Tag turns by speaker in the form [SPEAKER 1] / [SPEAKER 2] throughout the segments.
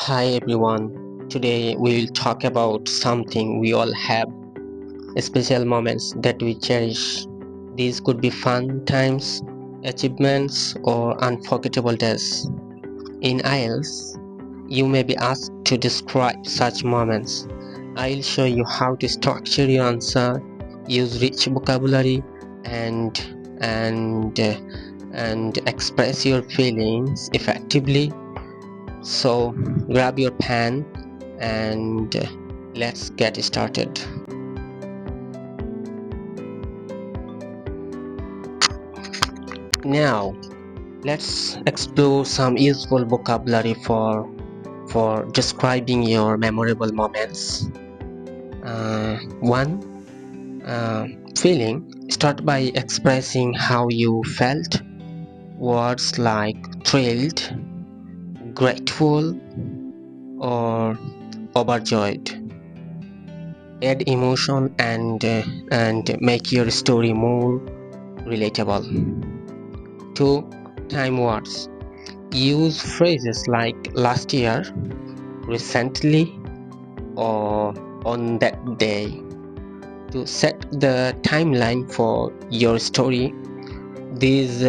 [SPEAKER 1] Hi everyone, today we will talk about something we all have, special moments that we cherish. These could be fun times, achievements, or unforgettable days. In IELTS, you may be asked to describe such moments. I'll show you how to structure your answer, use rich vocabulary, and and uh, and express your feelings effectively. So grab your pen and let's get started. Now let's explore some useful vocabulary for describing your memorable moments. One, feeling. Start by expressing how you felt. Words like thrilled, grateful, or overjoyed add emotion and make your story more relatable. 2. Time words. Use phrases like last year, recently, or on that day to set the timeline for your story. These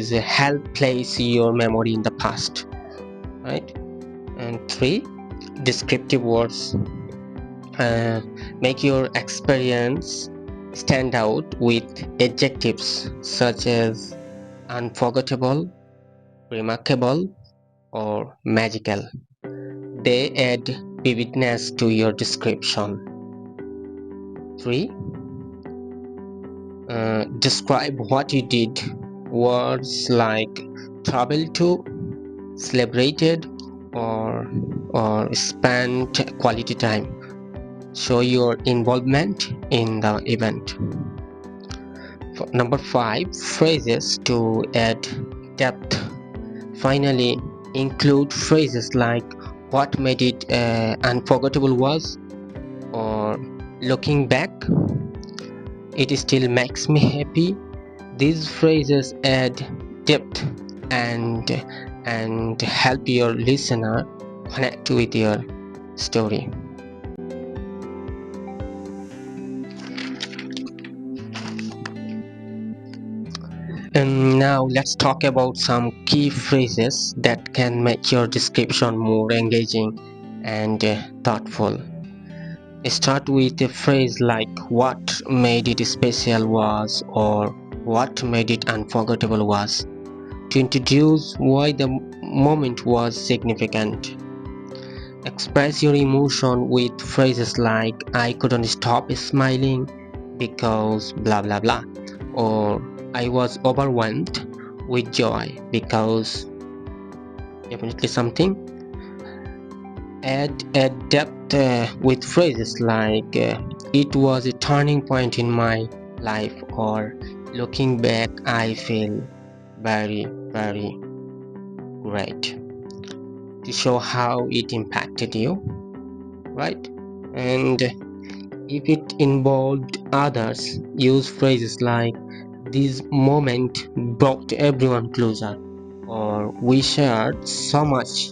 [SPEAKER 1] help place your memory in the past, right? And 3. Descriptive words. Make your experience stand out with adjectives such as unforgettable, remarkable, or magical. They add vividness to your description. 3. Describe what you did. Words like travel to, celebrated, or spent quality time show your involvement in the event. Number 5. Phrases to add depth. Finally, include phrases like what made it unforgettable was, or looking back, it still makes me happy. These phrases add depth and help your listener connect with your story. And now let's talk about some key phrases that can make your description more engaging and thoughtful. Start with a phrase like what made it special was, or what made it unforgettable was, to introduce why the moment was significant. Express your emotion with phrases like I couldn't stop smiling because blah blah blah, or I was overwhelmed with joy because definitely something. Add depth with phrases like it was a turning point in my life, or looking back I feel very great, to show how it impacted you, right? And if it involved others, use phrases like this moment brought everyone closer, or we shared so much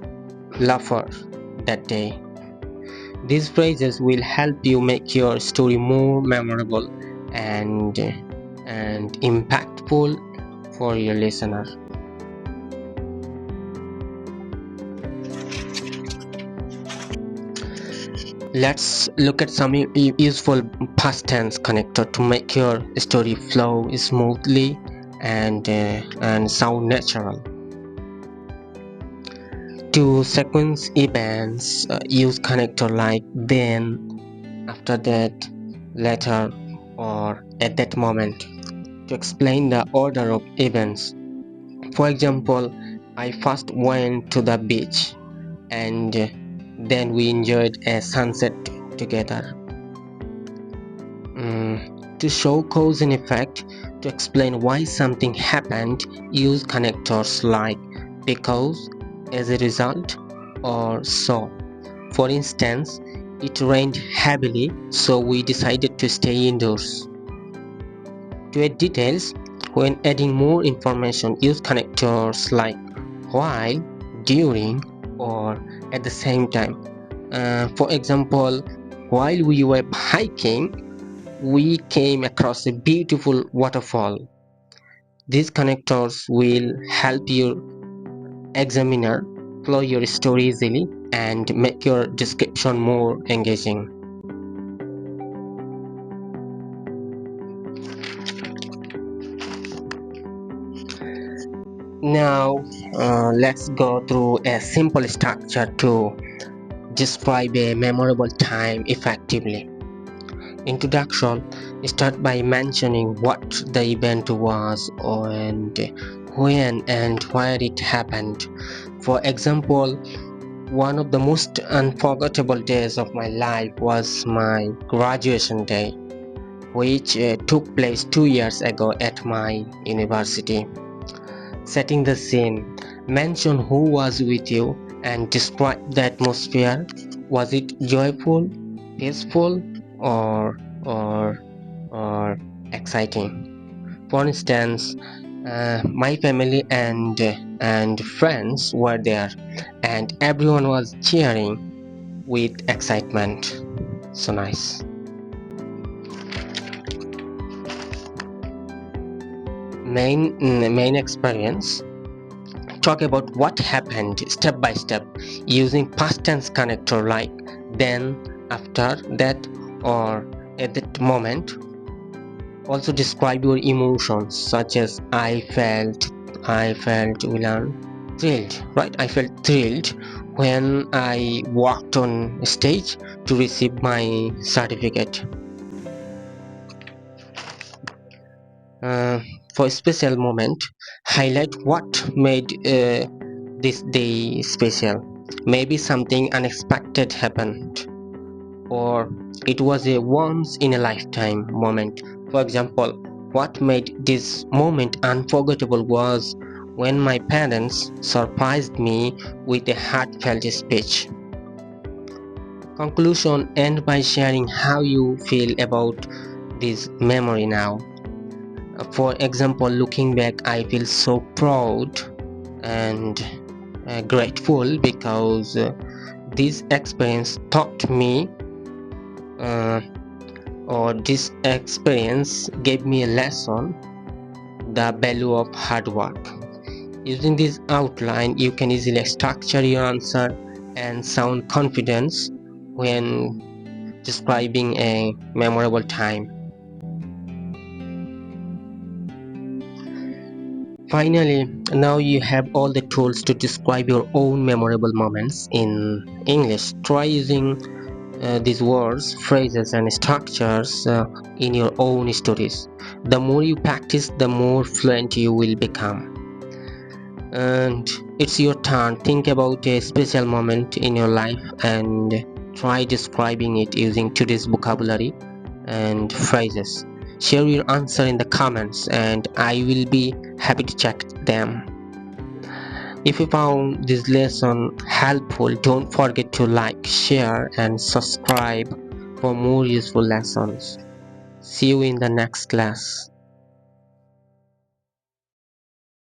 [SPEAKER 1] laughter that day. These phrases will help you make your story more memorable and impactful for your listener. Let's look at some useful past tense connector to make your story flow smoothly and sound natural. To sequence events, use connector like then, after that, later, or at that moment to explain the order of events. For example, I first went to the beach and then we enjoyed a sunset together. To show cause and effect, to explain why something happened, use connectors like because, as a result, or so. For instance, it rained heavily, so we decided to stay indoors. To add details, when adding more information, use connectors like while, during, or at the same time. For example, while we were hiking, we came across a beautiful waterfall. These connectors will help your examiner flow your story easily and make your description more engaging. Now, let's go through a simple structure to describe a memorable time effectively. Introduction: start by mentioning what the event was and when and where it happened. For example, one of the most unforgettable days of my life was my graduation day, which took place 2 years ago at my university. Setting the scene: mention who was with you and describe the atmosphere. Was it joyful, peaceful, or or or exciting? For instance, my family and friends were there, and everyone was cheering with excitement. So nice. Main experience: talk about what happened step by step using past tense connector like then, after that, or at that moment. Also describe your emotions such as I felt we learn thrilled, right? I felt thrilled when I walked on stage to receive my certificate. uh, for a special moment, highlight what made this day special. Maybe something unexpected happened, or it was a once in a lifetime moment. For example, what made this moment unforgettable was when my parents surprised me with a heartfelt speech. Conclusion: end by sharing how you feel about this memory now. For example, looking back, I feel so proud and grateful because this experience taught me, uh, or this experience gave me a lesson, the value of hard work. Using this outline, you can easily structure your answer and sound confidence when describing a memorable time. Finally, now you have all the tools to describe your own memorable moments in English. Try using these words, phrases, and structures in your own stories. The more you practice, the more fluent you will become. And it's your turn. Think about a special moment in your life and try describing it using today's vocabulary and phrases. Share your answer in the comments and I will be happy to check them. If you found this lesson helpful, don't forget to like, share, and subscribe for more useful lessons. See you in the next class.